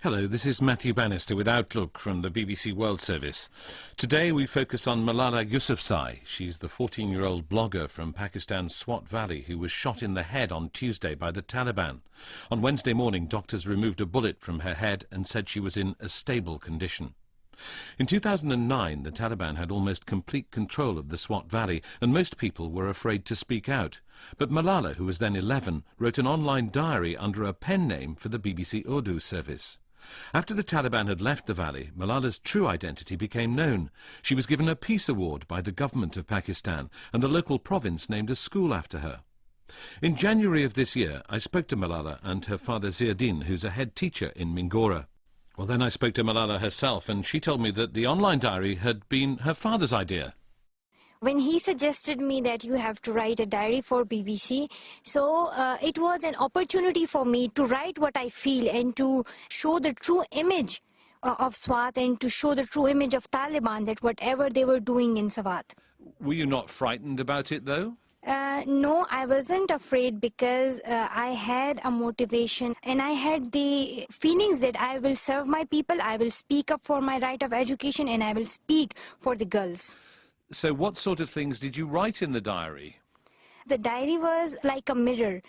Hello, this is Matthew Bannister with Outlook from the BBC World Service. Today we focus on Malala Yousafzai. She's the 14-year-old blogger from Pakistan's Swat Valley who was shot in the head on Tuesday by the Taliban. On Wednesday morning, doctors removed a bullet from her head and said she was in a stable condition. In 2009, the Taliban had almost complete control of the Swat Valley, and most people were afraid to speak out. But Malala, who was then 11, wrote an online diary under a pen name for the BBC Urdu service. After the Taliban had left the valley, Malala's true identity became known. She was given a peace award by the government of Pakistan, and the local province named a school after her. In January of this year, I spoke to Malala and her father Ziauddin, who's a head teacher in Mingora. Well, then I spoke to Malala herself, and she told me that the online diary had been her father's idea. When he suggested me that you have to write a diary for BBC, so it was an opportunity for me to write what I feel and to show the true image of Swat and to show the true image of Taliban, that whatever they were doing in Swat. Were you not frightened about it, though? No, I wasn't afraid because I had a motivation and I had the feelings that I will serve my people, I will speak up for my right of education, and I will speak for the girls. So what sort of things did you write in the diary? The diary was like a mirror,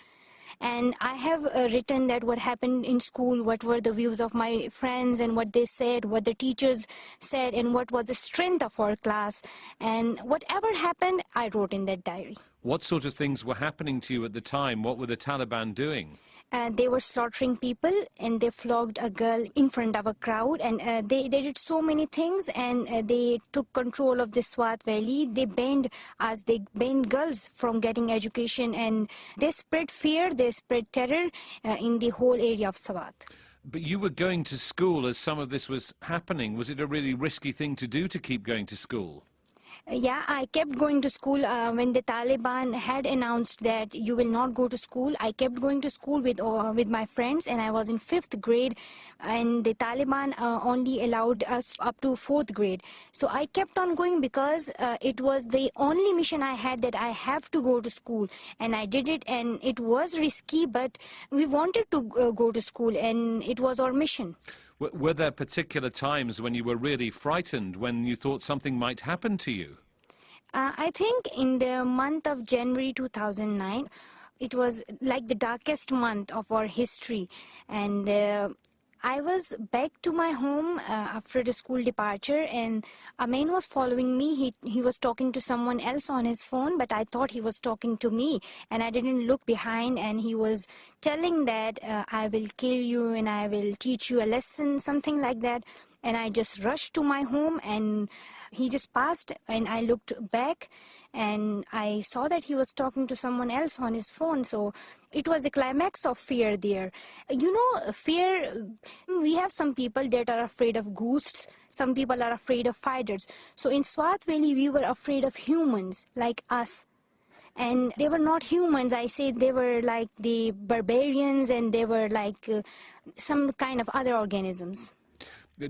and I have written that what happened in school, what were the views of my friends and what they said, what the teachers said, and what was the strength of our class. And whatever happened, I wrote in that diary. What sort of things were happening to you at the time? What were the Taliban doing? They were slaughtering people, and they flogged a girl in front of a crowd, and they did so many things, and they took control of the Swat Valley. They banned girls from getting education, and they spread fear, they spread terror in the whole area of Swat. But you were going to school as some of this was happening. Was it a really risky thing to do, to keep going to school? Yeah, I kept going to school. When the Taliban had announced that you will not go to school, I kept going to school with my friends, and I was in 5th grade, and the Taliban only allowed us up to 4th grade. So I kept on going because it was the only mission I had, that I have to go to school, and I did it, and it was risky, but we wanted to go to school, and it was our mission. Were there particular times when you were really frightened, when you thought something might happen to you? I think in the month of January 2009, it was like the darkest month of our history, and I was back to my home after the school departure, and a man was following me. He was talking to someone else on his phone, but I thought he was talking to me, and I didn't look behind, and he was telling that I will kill you and I will teach you a lesson, something like that. And I just rushed to my home, and he just passed, and I looked back, and I saw that he was talking to someone else on his phone. So it was a climax of fear there. You know, fear, we have some people that are afraid of ghosts, some people are afraid of fighters. So in Swat Valley, we were afraid of humans like us. And they were not humans, I say they were like the barbarians, and they were like some kind of other organisms.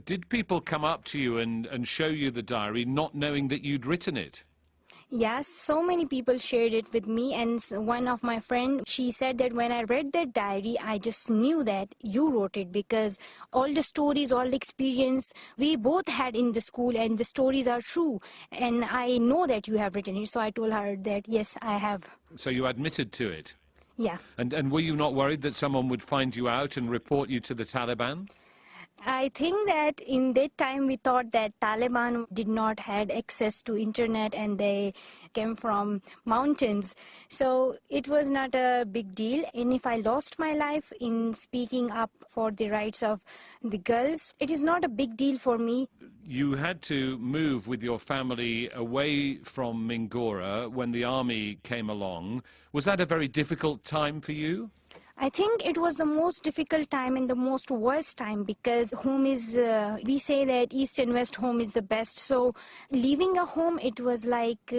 Did people come up to you and show you the diary, not knowing that you'd written it? Yes, so many people shared it with me, and one of my friends, she said that when I read that diary, I just knew that you wrote it, because all the stories, all the experience we both had in the school, and the stories are true, and I know that you have written it. So I told her that, yes, I have. So you admitted to it? Yeah. And were you not worried that someone would find you out and report you to the Taliban? I think that in that time we thought that Taliban did not had access to internet, and they came from mountains. So it was not a big deal. And if I lost my life in speaking up for the rights of the girls, it is not a big deal for me. You had to move with your family away from Mingora when the army came along. Was that a very difficult time for you? I think it was the most difficult time and the most worst time, because home is, we say that east and west home is the best. So leaving a home, it was like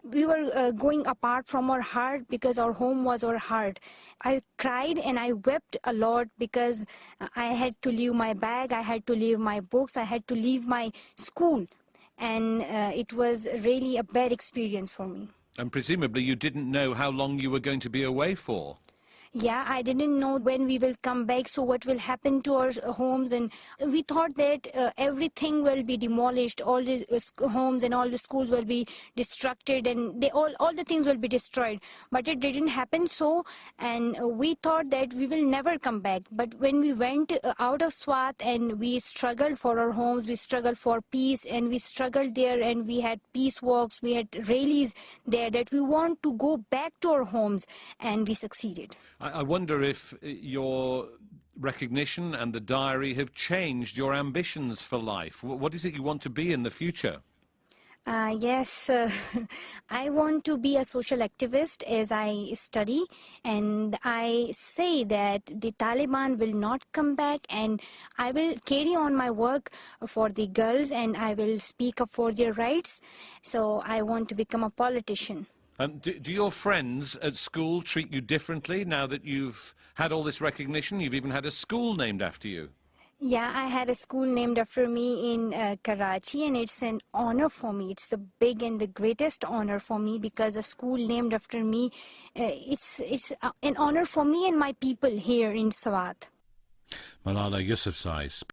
we were going apart from our heart, because our home was our heart. I cried and I wept a lot, because I had to leave my bag, I had to leave my books, I had to leave my school. And it was really a bad experience for me. And presumably you didn't know how long you were going to be away for. Yeah, I didn't know when we will come back, so what will happen to our homes. And we thought that everything will be demolished, all the homes and all the schools will be destructed, and all the things will be destroyed. But it didn't happen so, and we thought that we will never come back. But when we went out of Swat and we struggled for our homes, we struggled for peace, and we struggled there, and we had peace walks, we had rallies there that we want to go back to our homes, and we succeeded. I wonder if your recognition and the diary have changed your ambitions for life. What is it you want to be in the future? Yes, I want to be a social activist as I study, and I say that the Taliban will not come back, and I will carry on my work for the girls, and I will speak up for their rights. So I want to become a politician. Do your friends at school treat you differently now that you've had all this recognition? You've even had a school named after you. Yeah, I had a school named after me in Karachi, and it's an honor for me. It's the big and the greatest honor for me, because a school named after me, it's an honor for me and my people here in Swat. Malala Yousafzai.